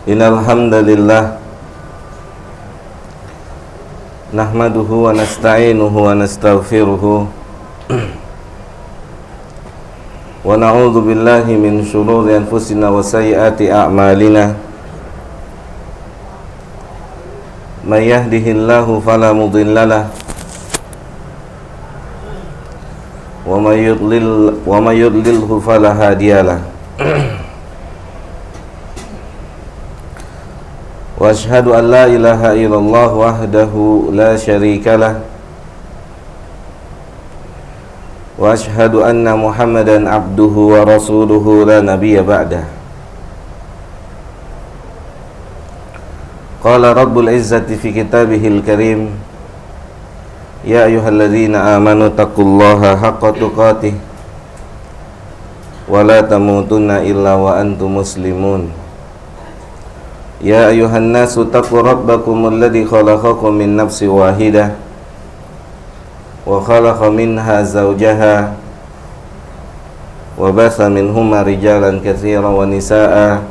Innal hamdalillah nahmaduhu wa nasta'inuhu wa nastaghfiruhu wa na'udzu billahi min shururi anfusina wa sayyiati a'malina. May yahdihillahu fala mudhillalah wa may yudlilhu fala hadiyalah. Wa ashhadu an la ilaha illallah wahdahu la syarika lah wa ashhadu anna Muhammadan abduhu wa rasuluhu la nabiyya ba'dah. Qala rabbul izzati fi kitabihil karim, ya ayyuhalladzina amanu taqullaha haqqa tuqatih wa la tamutunna illa wa antum muslimun. Ya ayuhan nasu taqu rabbakum alladhi khalaqakum min nafsi wahidah wa khalaqa minha zawjaha wa batha minhuma rijalan katsiran wa nisaa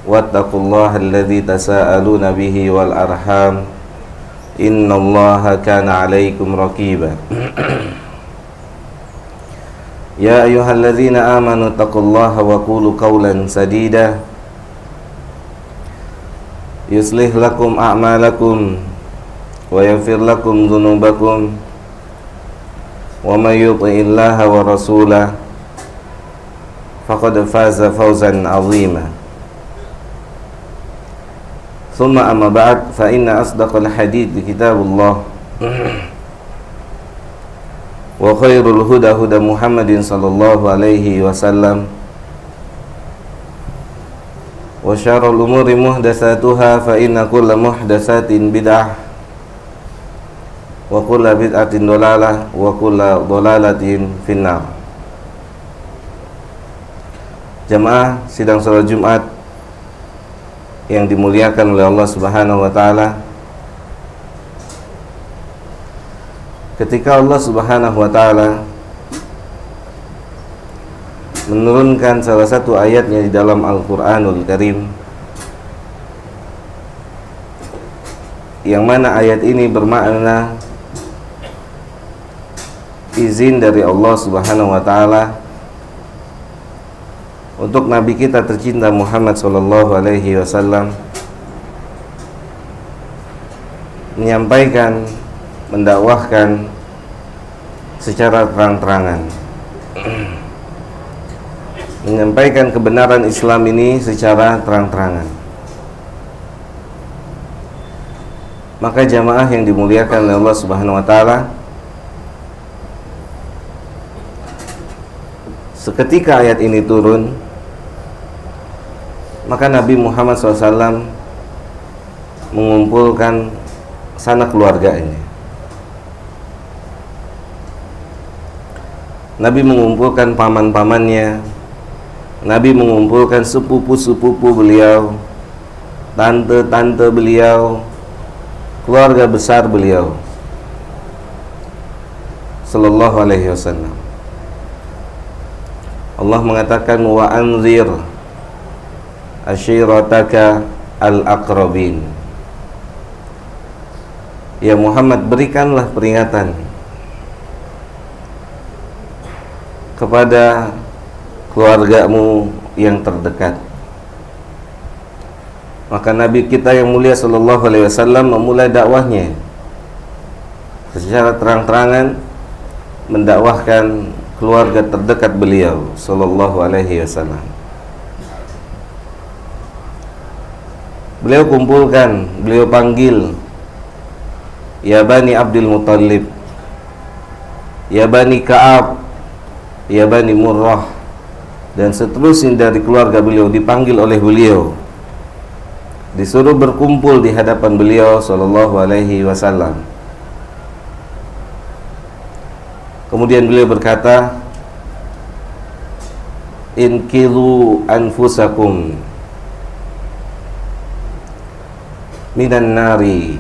wattaqullaha alladhi tasaaluna bihi wal arham innallaha kana 'alaikum raqiba. Ya ayyuhalladzina amanu taqullaha wa qulu qawlan sadida yuslih lakum a'malakum wa yaghfir lakum dhunubakum wa may yuti'illaha wa rasulahu faqad faza fawzan 'azima. Thumma amma ba'd, fa inna asdaqal hadits kitabullah wa khairul huda huda Muhammadin sallallahu alaihi wasallam wa syarrul umuri muhdatsatuha fa inna kulla muhdatsatin bid'ah wa kulla bid'atin dhalalah wa kulla dhalalatin finnar. Jamaah sidang salat Jumat yang dimuliakan oleh Allah Subhanahu wa taala, ketika Allah Subhanahu wa taala menurunkan salah satu ayatnya di dalam Al-Quranul Karim, yang mana ayat ini bermakna izin dari Allah Subhanahu wa taala untuk Nabi kita tercinta Muhammad sallallahu alaihi wasallam menyampaikan, mendakwahkan secara terang-terangan, menyampaikan kebenaran Islam ini secara terang-terangan. Maka jamaah yang dimuliakan oleh Allah Subhanahu wa taala, seketika ayat ini turun, maka Nabi Muhammad SAW mengumpulkan sanak keluarganya. Nabi mengumpulkan paman-pamannya, Nabi mengumpulkan sepupu-sepupu beliau, tante-tante beliau, keluarga besar beliau sallallahu alaihi wasallam. Allah mengatakan wa anzir ashirataka al-aqrabin. Ya Muhammad, berikanlah peringatan kepada keluargamu yang terdekat. Maka Nabi kita yang mulia sallallahu alaihi wasallam memulai dakwahnya secara terang-terangan, mendakwahkan keluarga terdekat beliau sallallahu alaihi wasallam. Beliau kumpulkan, beliau panggil, ya Bani Abdul Muttalib, ya Bani Ka'ab, ya Bani Murrah, dan seterusnya dari keluarga beliau dipanggil oleh beliau, disuruh berkumpul di hadapan beliau sallallahu alaihi wasallam. Kemudian beliau berkata, inqidhu anfusakum minan nari.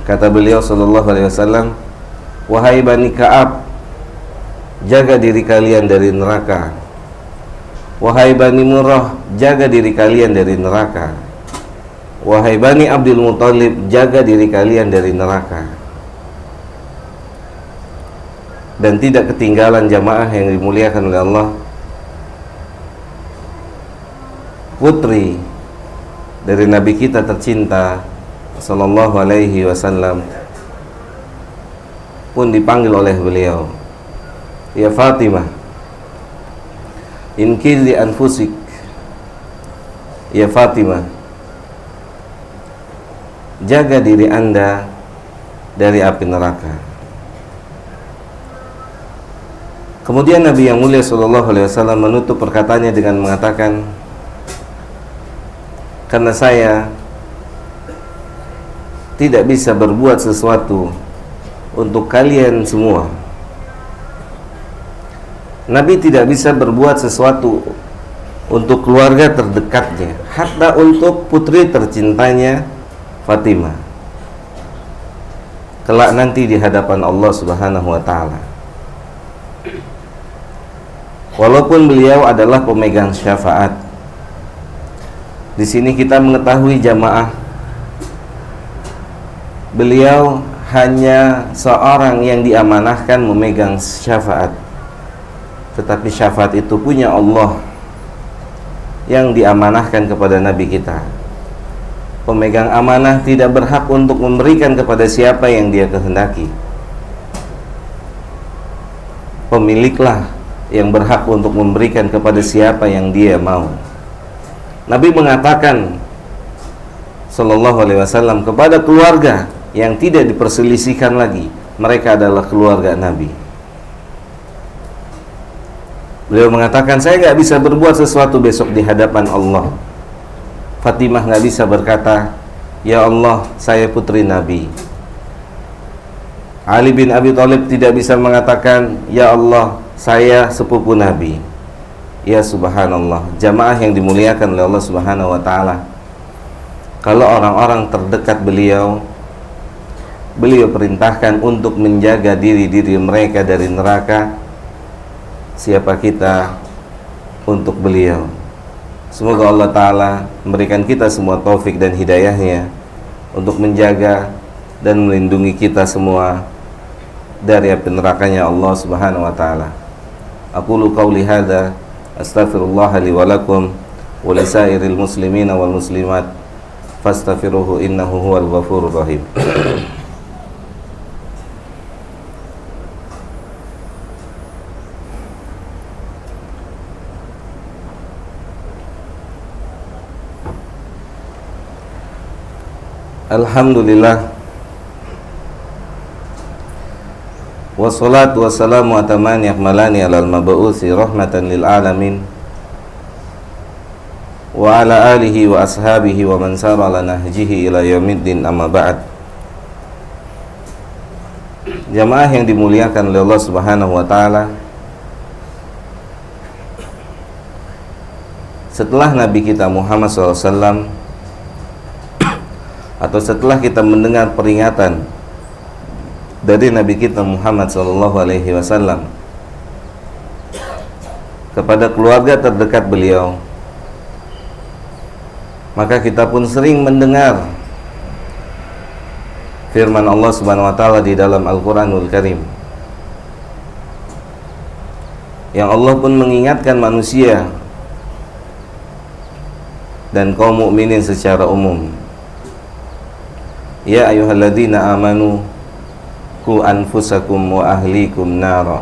Kata beliau sallallahu alaihi wasallam, wahai Bani Ka'ab, jaga diri kalian dari neraka. Wahai Bani Murrah, jaga diri kalian dari neraka. wahai Bani Abdul Muthalib, jaga diri kalian dari neraka. Dan tidak ketinggalan jamaah yang dimuliakan oleh Allah, putri dari Nabi kita tercinta sallallahu alaihi wasallam pun dipanggil oleh beliau, ya Fatimah, inkizi anfusik, ya Fatimah, jaga diri anda dari api neraka. Kemudian Nabi yang mulia sallallahu alaihi wasallam menutup perkataannya dengan mengatakan, karena saya tidak bisa berbuat sesuatu untuk kalian semua. Nabi tidak bisa berbuat sesuatu untuk keluarga terdekatnya, hatta untuk putri tercintanya Fatimah, kelak nanti di hadapan Allah Subhanahu wa taala. Walaupun beliau adalah pemegang syafaat, di sini kita mengetahui jamaah, beliau hanya seorang yang diamanahkan memegang syafaat, tetapi syafaat itu punya Allah yang diamanahkan kepada Nabi kita. Pemegang amanah tidak berhak untuk memberikan kepada siapa yang dia kehendaki. Pemiliklah yang berhak untuk memberikan kepada siapa yang dia mau. Nabi mengatakan sallallahu alaihi wasallam kepada keluarga yang tidak diperselisihkan lagi, mereka adalah keluarga Nabi. Beliau mengatakan, saya nggak bisa berbuat sesuatu besok di hadapan Allah. Fatimah nggak bisa berkata, ya Allah, saya putri Nabi. Ali bin Abi Thalib tidak bisa mengatakan, ya Allah, saya sepupu Nabi. Ya subhanallah, jamaah yang dimuliakan oleh Allah Subhanahu wa taala. Kalau orang-orang terdekat beliau perintahkan untuk menjaga diri-diri mereka dari neraka, siapa kita untuk beliau? Semoga Allah Ta'ala memberikan kita semua taufik dan hidayahnya untuk menjaga dan melindungi kita semua dari api nerakanya Allah Subhanahu wa taala. Aqulu qawli hadza astaghfirullah li wa lakum wa lisairil muslimina wal muslimat fastaghfiruhu innahu huwal ghafurur rahim. Alhamdulillah, wassalatu wassalamu atamani akmalani alal mab'usi rahmatan lil alamin wa ala alihi wa ashabihi wa man sara ala nahjihi ila yaumiddin, amma ba'd. Jamaah yang dimuliakan oleh Allah Subhanahu wa taala, setelah Nabi kita Muhammad SAW, atau setelah kita mendengar peringatan dari Nabi kita Muhammad SAW kepada keluarga terdekat beliau, maka kita pun sering mendengar firman Allah Subhanahu wa taala di dalam Al-Qur'anul Karim, yang Allah pun mengingatkan manusia dan kaum mukminin secara umum. Ya ayyuhalladzina amanu qu anfusakum wa ahlikum nara.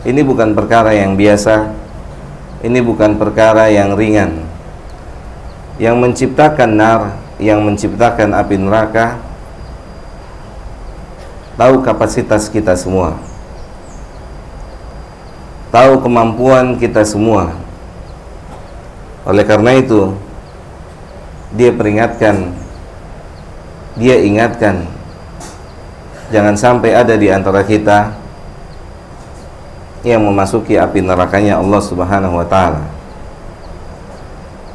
Ini bukan perkara yang biasa, ini bukan perkara yang ringan. Yang menciptakan nar, yang menciptakan api neraka, tahu kapasitas kita semua, tahu kemampuan kita semua. Oleh karena itu, dia peringatkan, dia ingatkan, jangan sampai ada di antara kita yang memasuki api nerakanya Allah Subhanahu wa taala,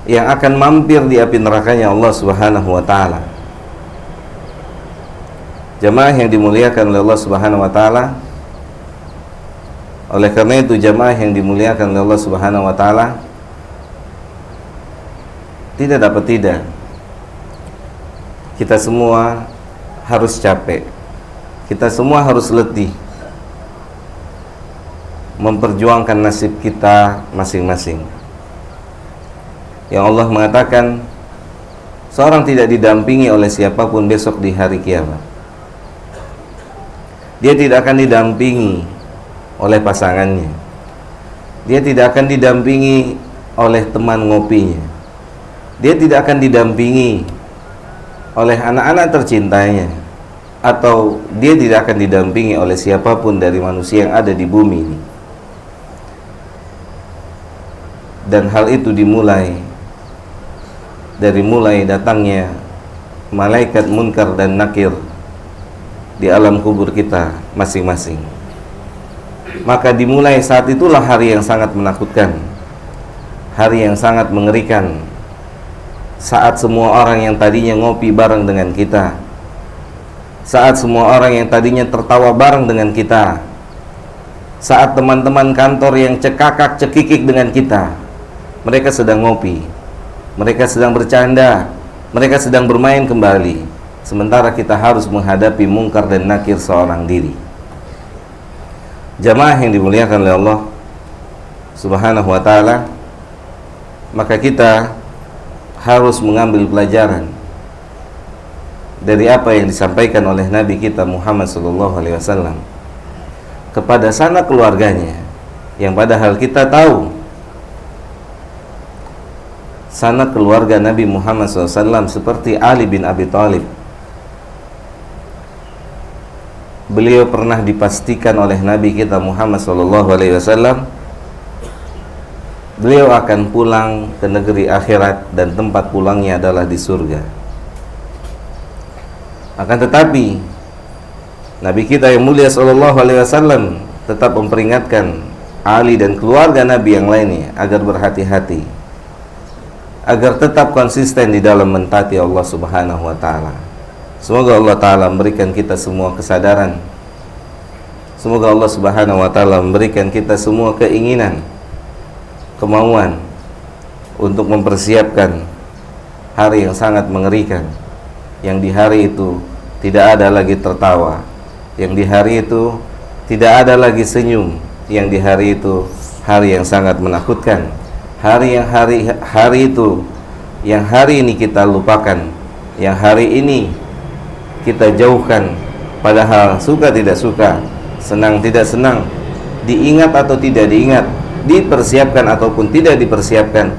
yang akan mampir di api nerakanya Allah Subhanahu wa taala. Jamaah yang dimuliakan oleh Allah Subhanahu wa taala, oleh karena itu jamaah yang dimuliakan oleh Allah Subhanahu wa taala, tidak dapat tidak kita semua harus capek, kita semua harus letih memperjuangkan nasib kita masing-masing. Yang Allah mengatakan, seorang tidak didampingi oleh siapapun besok di hari kiamat. Dia tidak akan didampingi oleh pasangannya, dia tidak akan didampingi oleh teman ngopinya, dia tidak akan didampingi oleh anak-anak tercintanya, atau dia tidak akan didampingi oleh siapapun dari manusia yang ada di bumi ini. Dan hal itu dimulai dari datangnya malaikat munkar dan nakir di alam kubur kita masing-masing. Maka dimulai saat itulah hari yang sangat menakutkan, hari yang sangat mengerikan, saat semua orang yang tadinya ngopi bareng dengan kita, saat semua orang yang tadinya tertawa bareng dengan kita, saat teman-teman kantor yang cekakak cekikik dengan kita, mereka sedang ngopi, mereka sedang bercanda, mereka sedang bermain kembali, sementara kita harus menghadapi mungkar dan nakir seorang diri. Jamaah yang dimuliakan oleh Allah Subhanahu wa ta'ala, maka kita harus mengambil pelajaran dari apa yang disampaikan oleh Nabi kita Muhammad SAW kepada sanak keluarganya, yang padahal kita tahu sanak keluarga Nabi Muhammad SAW seperti Ali bin Abi Thalib. Beliau pernah dipastikan oleh Nabi kita Muhammad SAW, beliau akan pulang ke negeri akhirat dan tempat pulangnya adalah di surga. Akan tetapi Nabi kita yang mulia SAW tetap memperingatkan Ali dan keluarga Nabi yang lainnya agar berhati-hati, agar tetap konsisten di dalam mentaati Allah Subhanahu wa ta'ala. Semoga Allah Ta'ala memberikan kita semua kesadaran, semoga Allah Subhanahu wa ta'ala memberikan kita semua keinginan, kemauan untuk mempersiapkan hari yang sangat mengerikan, yang di hari itu tidak ada lagi tertawa, yang di hari itu tidak ada lagi senyum, yang di hari itu hari yang sangat menakutkan, hari itu yang hari ini kita lupakan, yang hari ini kita jauhkan, padahal suka tidak suka, senang tidak senang, diingat atau tidak diingat, dipersiapkan ataupun tidak dipersiapkan,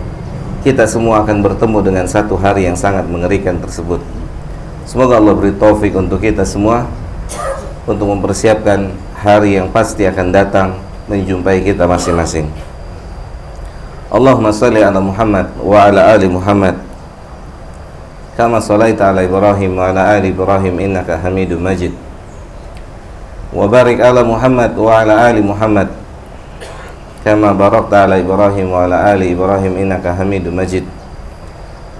kita semua akan bertemu dengan satu hari yang sangat mengerikan tersebut. Semoga Allah beri taufik untuk kita semua untuk mempersiapkan hari yang pasti akan datang menjumpai kita masing-masing. Allahumma salli ala Muhammad wa ala ali Muhammad kama sallaita ala Ibrahim wa ala ali Ibrahim innaka Hamidum Majid, wa barik ala Muhammad wa ala ali Muhammad kama barakta ala Ibrahim wa ala ali Ibrahim innaka Hamidum Majid.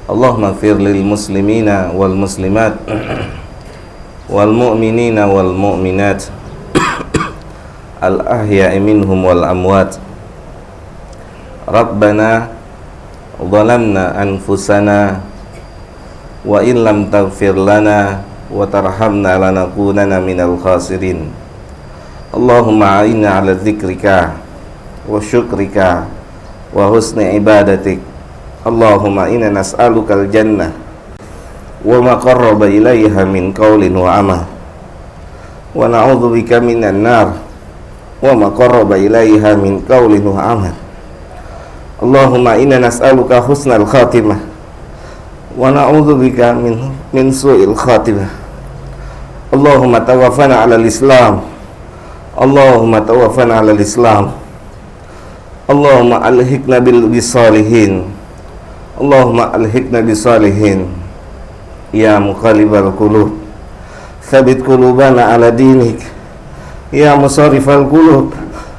Allahumma ighfir lil muslimina wal muslimat wal mu'minina wal mu'minat al ahya'i minhum wal amwat. Rabbana zalamna anfusana wa illam taghfir lana wa tarhamna lanakunanna minal khasirin. Allahumma a'inna ala dzikrika wa syukrika wa husni ibadatik. Allahumma inna nas'alukal jannah wa ma qarraba ilaiha min qaulin wa amal, wa na'udzubika minan nar wa ma qarraba ilaiha min qaulin wa amal. Allahumma inna nas'aluka husnal khatimah wa na'udzubika min su'il khatimah. Allahumma tawaffana 'alal Islam. Allahumma tawaffana 'alal Islam. Allahumma alhiqna bil salihin. Allahumma alhiqna bis salihin. Ya muqallibal qulub, tsabbit qulubana 'ala dinik. Ya musarrifal qulub,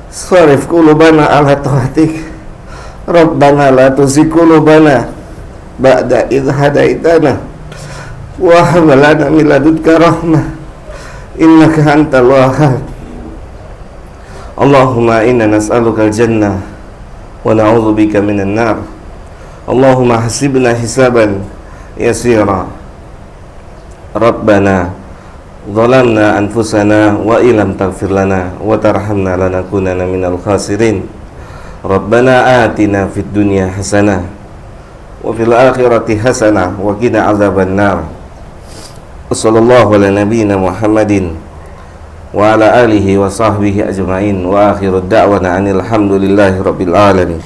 sarif qulubana 'ala taatik. Rabbana la tuzigh qulubana ba'da idh hadaitana wa hab lana min ladunka rahmah innaka antal wahhab. Allahumma inna nas'aluka al-jannah wa na'udzubika minan nar. Allahumma hasibna hisaban yasira Rabbana zalamna anfusana wa illam taghfir lana wa tarhamna lanakunanna minal khasirin. Rabbana atina fid dunya hasanah wa fil akhirati hasanah wa qina adzabannar. Wassallallahu ala nabiyyina Muhammadin wa ala alihi wa sahbihi ajma'in wa akhiru da'wana anil hamdulillahi rabbil alamin.